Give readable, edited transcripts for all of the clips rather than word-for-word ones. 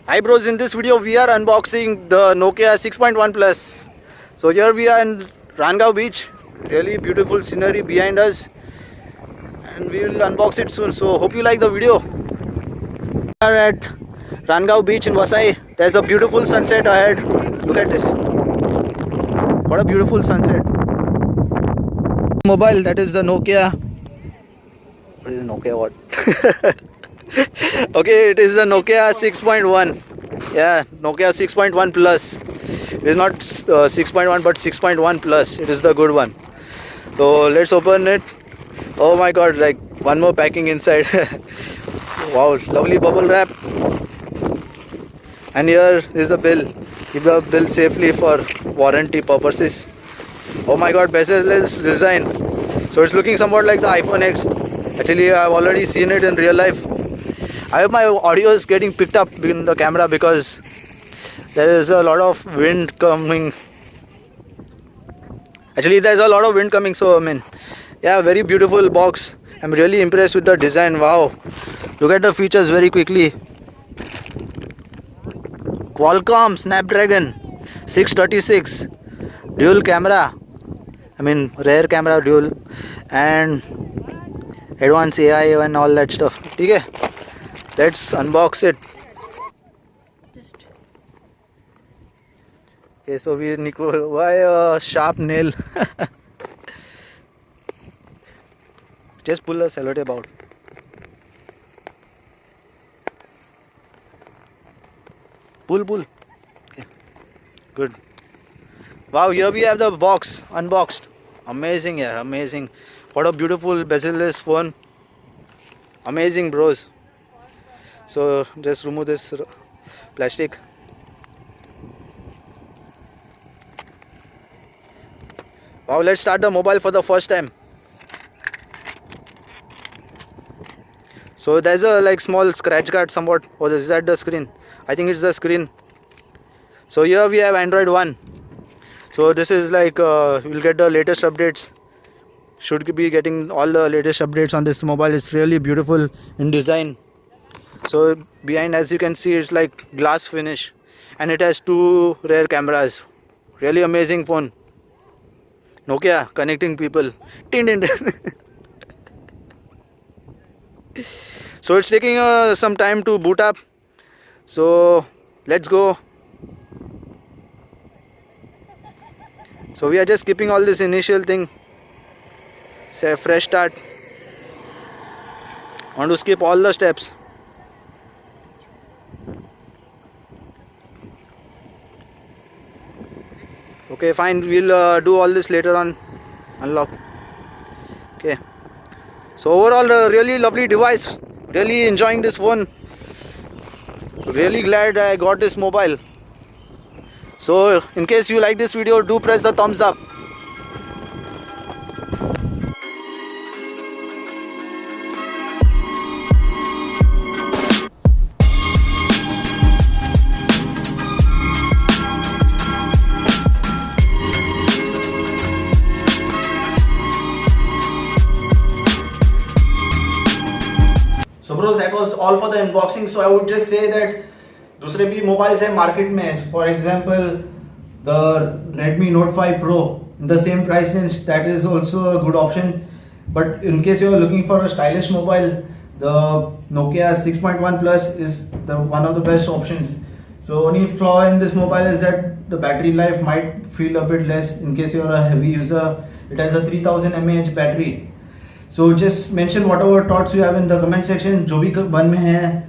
Hi bros, in this video we are unboxing the Nokia 6.1 Plus. So here we are in Rangaon Beach. Really beautiful scenery behind us. And we will unbox it soon. So hope you like the video. We are at Rangaon Beach in Vasai. There's a beautiful sunset ahead. Look at this. What a beautiful sunset. Mobile, that is the Nokia. What is Nokia what? Okay, it is the Nokia 6.1. Yeah, Nokia 6.1 Plus. It is not 6.1 but 6.1 Plus. It is the good one. So let's open it. Oh my god, like one more packing inside. Wow, lovely bubble wrap. And here is the bill. Keep the bill safely for warranty purposes. Oh my god, bezel-less design. So it's looking somewhat like the iPhone X. Actually, I've already seen it in real life. I hope my audio is getting picked up in the camera because there is a lot of wind coming. Actually, there's a lot of wind coming, so I mean, yeah, very beautiful box. I'm really impressed with the design. Wow, look at the features very quickly. Qualcomm Snapdragon 636, dual camera. I mean, rear camera dual, and advanced AI and all that stuff. Okay, let's unbox it. Okay, so we why a sharp nail? Just pull the sellotape out. Pull. Okay. Good. Wow, here we have the box unboxed. Amazing, yeah, amazing. What a beautiful bezel-less phone. Amazing, bros. So just remove this plastic. Wow, let's start the mobile for the first time. So there's a like small scratch card somewhat. Oh, is that the screen? I think it's the screen. So here we have Android 1. So this is like we'll get the latest updates. Should be getting all the latest updates on this mobile. It's really beautiful in design. So behind, as you can see, it's like glass finish, and it has two rear cameras. Really amazing phone. Nokia connecting people. Tin, tin, tin. So it's taking some time to boot up. So let's go. So we are just skipping all this initial thing. Say fresh start. Want to skip all the steps. Okay, fine. We'll do all this later on. Unlock. Okay. So overall, a really lovely device. Really enjoying this phone. Really glad I got this mobile. So in case you like this video, do press the thumbs up. So bros, that was all for the unboxing. So I would just say that दूसरे भी mobiles है market में. For example, the Redmi Note 5 Pro in the same price range, that is also a good option. But in case you are looking for a stylish mobile, the Nokia 6.1 Plus is the one of the best options. So only flaw in this mobile is that the battery life might feel a bit less in case you are a heavy user. It has a 3000 mAh battery. So just mention whatever thoughts you have in the comment section. जो भी मन में है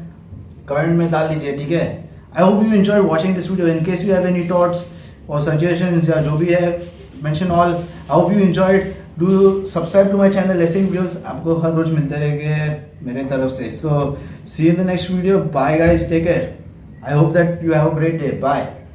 comment में डाल दीजिए, ठीक है. I hope you enjoyed watching this video. In case you have any thoughts or suggestions या जो भी है, mention all. I hope you enjoyed. Do subscribe to my channel. ऐसे videos आपको हर रोज मिलते रहेंगे मेरे तरफ से. So see you in the next video. Bye guys. Take care. I hope that you have a great day. Bye.